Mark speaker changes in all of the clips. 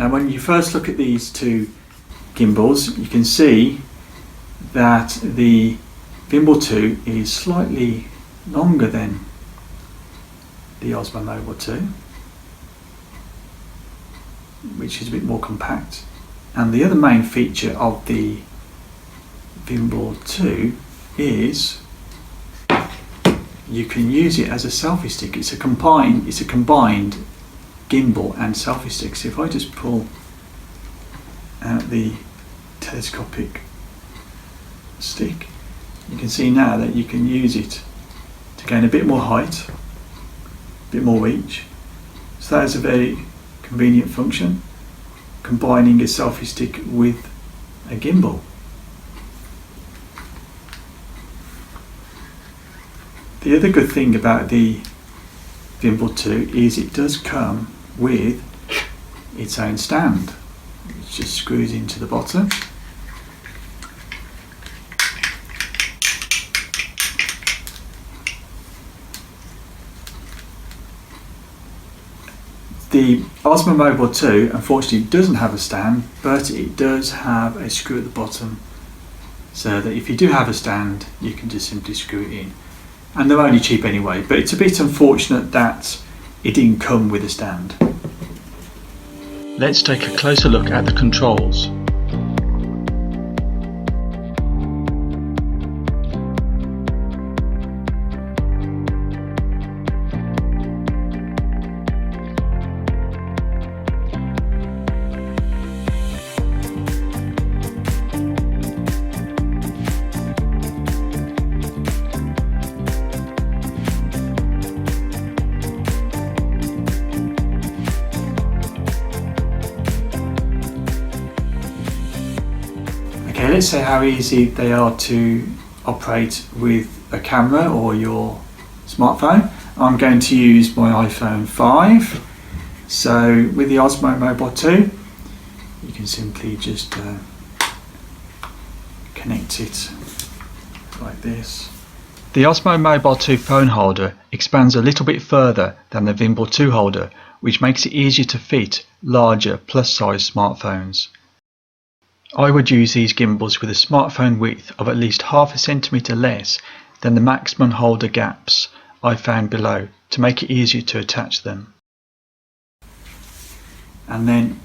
Speaker 1: Now when you first look at these two gimbals, you can see that the Vimble 2 is slightly longer than the Osmo Mobile 2, which is a bit more compact. And the other main feature of the Vimble 2 is you can use it as a selfie stick. It's a combined gimbal and selfie stick. So if I just pull out the telescopic stick, you can see now that you can use it to gain a bit more height, a bit more reach. So that is a very convenient function, combining a selfie stick with a gimbal. The other good thing about the Vimble 2 is it does come with its own stand, which just screws into the bottom. The Osmo Mobile 2 unfortunately doesn't have a stand, but it does have a screw at the bottom, so that if you do have a stand you can just simply screw it in. And they're only cheap anyway, but it's a bit unfortunate that it didn't come with a stand. Let's take a closer look at the controls. Okay, let's say how easy they are to operate with a camera or your smartphone. I'm going to use my iPhone 5. So with the Osmo Mobile 2, you can simply just connect it like this. The Osmo Mobile 2 phone holder expands a little bit further than the Vimble 2 holder, which makes it easier to fit larger plus-size smartphones. I would use these gimbals with a smartphone width of at least half a centimetre less than the maximum holder gaps I found below to make it easier to attach them. And then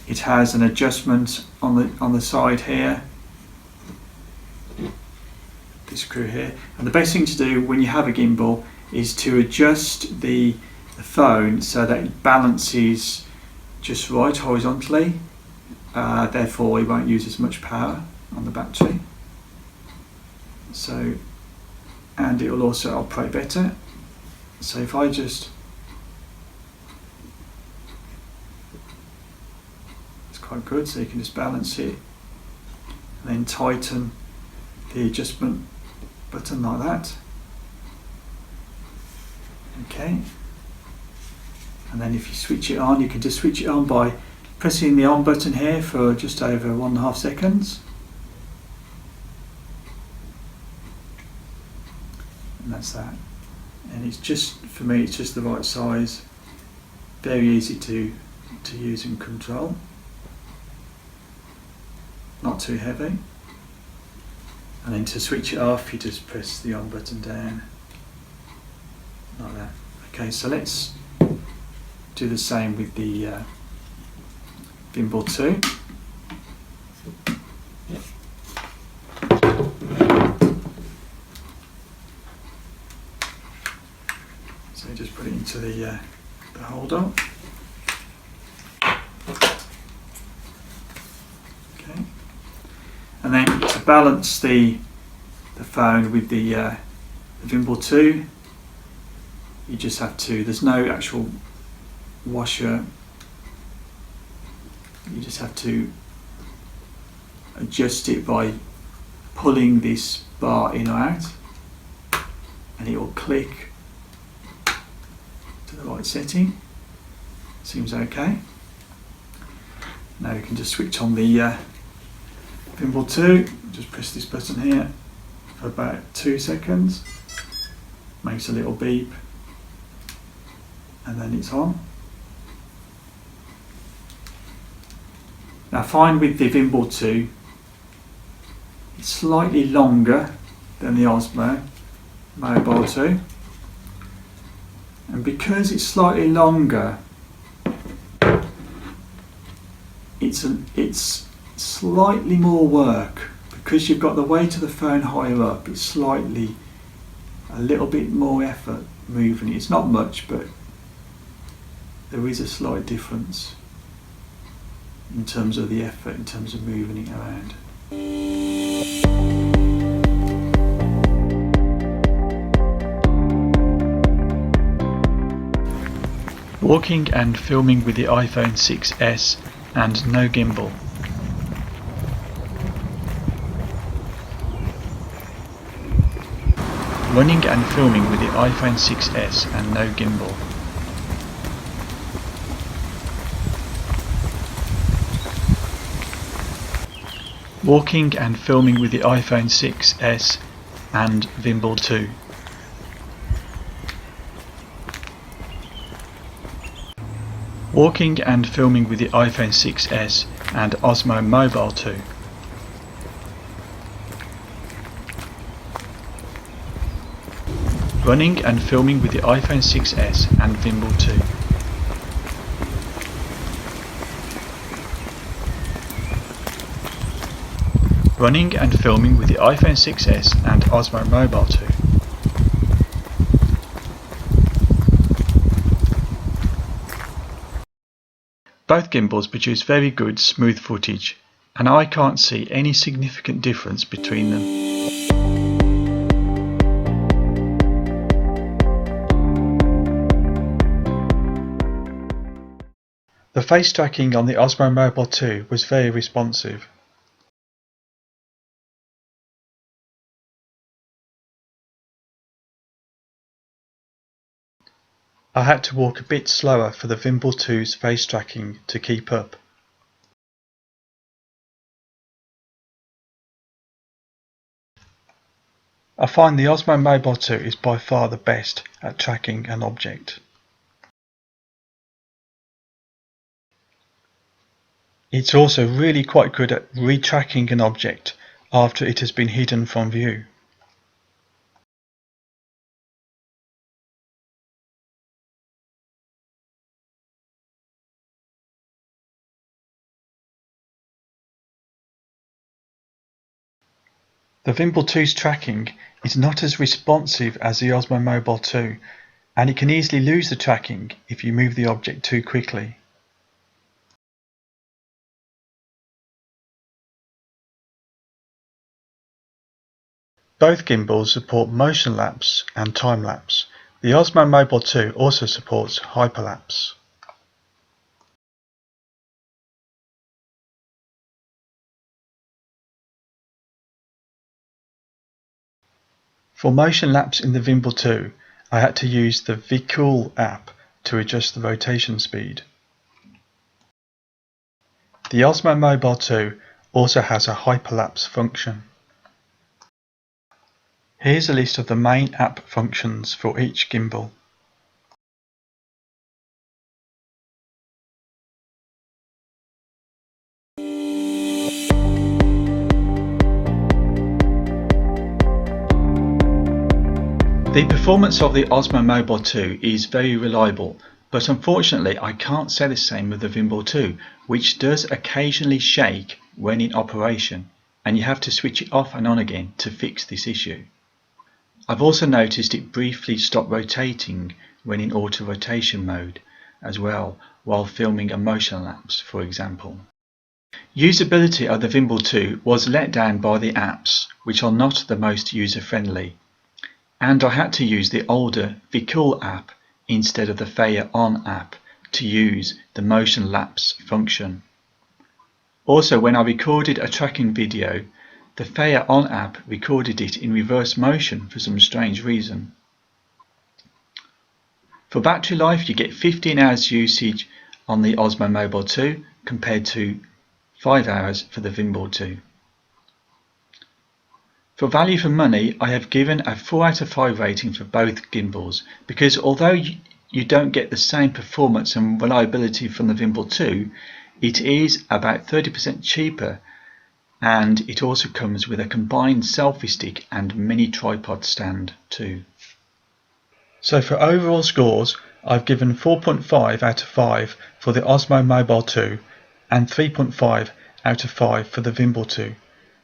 Speaker 1: it has an adjustment on the side here, this screw here. And the best thing to do when you have a gimbal is to adjust the phone so that it balances just right horizontally. Therefore it won't use as much power on the battery. So, and it will also operate better. So if I just, it's quite good, so you can just balance it and then tighten the adjustment button like that. Okay, and then if you switch it on, you can just switch it on by pressing the on button here for just over 1.5 seconds. And that's that. And it's just, for me, it's just the right size. Very easy to use and control. Not too heavy. And then to switch it off, you just press the on button down. Like that. Okay, so let's do the same with the Vimble 2. So just put it into the holder. Okay, and then to balance the phone with the Vimble 2, you just have to. There's no actual washer. You just have to adjust it by pulling this bar in or out, and it will click to the right setting. Seems okay. Now you can just switch on the Vimble 2. Just press this button here for about 2 seconds. Makes a little beep, and then it's on. Now I find with the Vimble 2, it's slightly longer than the Osmo Mobile 2, and because it's slightly longer, it's slightly more work, because you've got the weight of the phone higher up. It's slightly a little bit more effort moving it. It's not much, but there is a slight difference in terms of the effort, in terms of moving it around. Walking and filming with the iPhone 6s and no gimbal. Running and filming with the iPhone 6s and no gimbal. Walking and filming with the iPhone 6s and Vimble 2. Walking and filming with the iPhone 6s and Osmo Mobile 2. Running and filming with the iPhone 6s and Vimble 2. Running and filming with the iPhone 6s and Osmo Mobile 2. Both gimbals produce very good smooth footage, and I can't see any significant difference between them. The face tracking on the Osmo Mobile 2 was very responsive. I had to walk a bit slower for the Vimble 2's face tracking to keep up. I find the Osmo Mobile 2 is by far the best at tracking an object. It's also really quite good at retracking an object after it has been hidden from view. The Vimble 2's tracking is not as responsive as the Osmo Mobile 2, and it can easily lose the tracking if you move the object too quickly. Both gimbals support Motionlapse and time-lapse. The Osmo Mobile 2 also supports hyperlapse. For Motionlapse in the Vimble 2, I had to use the Vimble app to adjust the rotation speed. The Osmo Mobile 2 also has a hyperlapse function. Here's a list of the main app functions for each gimbal. The performance of the Osmo Mobile 2 is very reliable, but unfortunately I can't say the same with the Vimble 2, which does occasionally shake when in operation, and you have to switch it off and on again to fix this issue. I've also noticed it briefly stop rotating when in auto rotation mode as well, while filming a motion lapse, for example. Usability of the Vimble 2 was let down by the apps, which are not the most user-friendly, and I had to use the older Vimble app instead of the Feiyutech app to use the motion lapse function. Also, when I recorded a tracking video, the Feiyutech app recorded it in reverse motion for some strange reason. For battery life, you get 15 hours usage on the Osmo Mobile 2 compared to 5 hours for the Vimble 2. For value for money, I have given a 4 out of 5 rating for both gimbals, because although you don't get the same performance and reliability from the Vimble 2, It is about 30% cheaper, and it also comes with a combined selfie stick and mini tripod stand too. So for overall scores, I've given 4.5 out of 5 for the Osmo Mobile 2 and 3.5 out of 5 for the Vimble 2,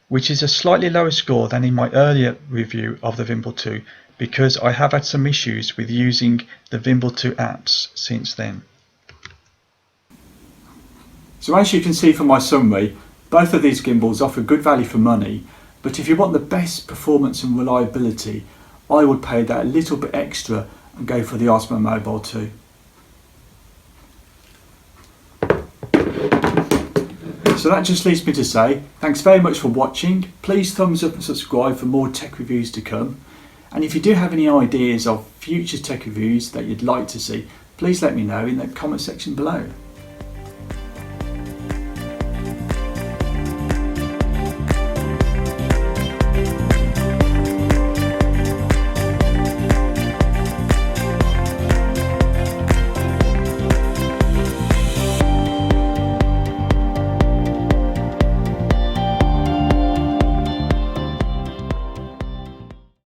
Speaker 1: which is a slightly lower score than in my earlier review of the Vimble 2 because I have had some issues with using the Vimble 2 apps since then. So as you can see from my summary, both of these gimbals offer good value for money, but if you want the best performance and reliability, I would pay that a little bit extra and go for the Osmo Mobile 2. So that just leaves me to say, thanks very much for watching. Please thumbs up and subscribe for more tech reviews to come. And if you do have any ideas of future tech reviews that you'd like to see, please let me know in the comment section below.